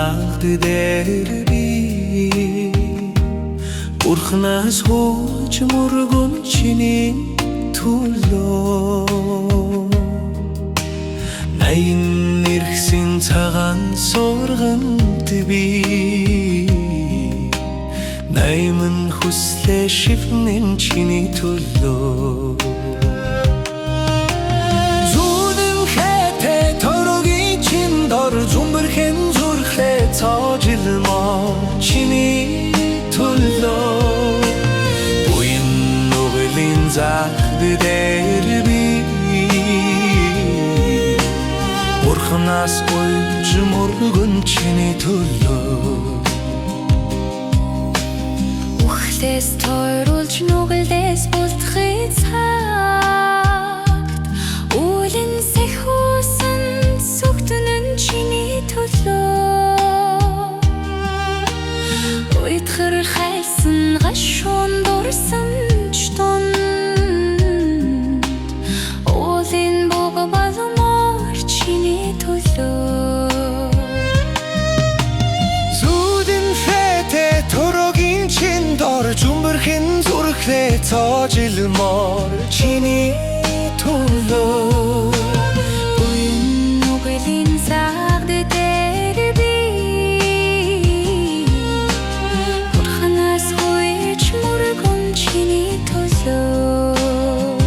заагд дээр би Бурханаас хууч мөргөн чиний төлөө Найн нэрхсэн цагаан сургамд би Найман хүслээ шивнэн чиний төлөө Зүүн хэтэ торгийн чин дор зумбэрхэн зүрхлээ цаажилмаа чиний төлөө Буян нүглийн заагд дээр би Бурханаас уйлж мөргөн чиний төлөө Ухлээс тойруулж нүгэлдээс бултхыг цагт Үүлэн сэхүүсэн сүгтүнэн чиний төлөө Уйтхэр хайсан гашуун дурсан ч тунд Уулын бога балмаар чиний төлөө Зүүдэн фэтэ торгийн чин дор зумбэрхэн зүрхлээ цаажилмаар чиний төлөө Буян нүглийн заагд дээр би Бурханаас хууч мөргөн чиний төлөө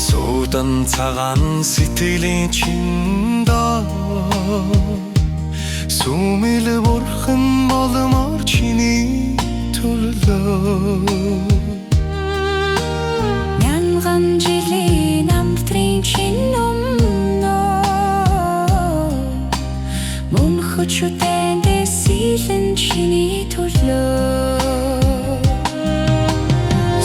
Судан цагаан сэтгэлийн чин дор Сүмэл бурхан болмоор чиний төлөө Мянган жилийн амтрын чин өмнөө Мөн хөчөтөндөө сэлэн чиний төлөө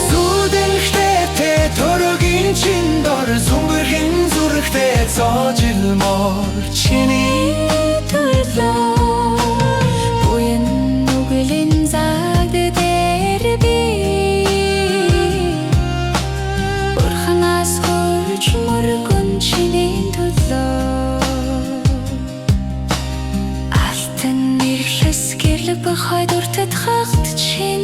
Зүүдэн хэтэ торгийн чин дор зумбэрхэн зүрхлээ цаажилмаар чиний төлөө Буян нүглийн заагд дээр би Бурханаас хууч мөргөн чиний төлөө Алтан нэрхлэс гэрлэг бахай дуртад хахт чин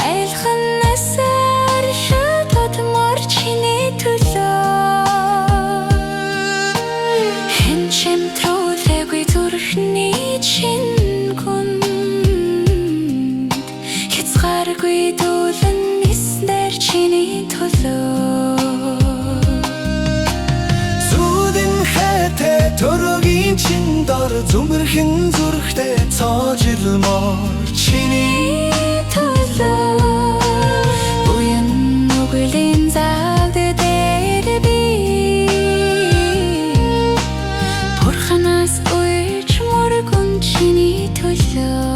Айлханаас аршад мар чиний төлөө Чимтрүүлээгүй зүрхний чин гүнд Хязгааргүй дүүлэн эснэр чиний төлөө Зүүдэн хэтэ торгийн чин дор зумбэрхэн зүрхлээ цаажилмаар чиний төлөө Буян нүглийн заагд дээр би Бурханаас уйлж мөргөн чиний төлөө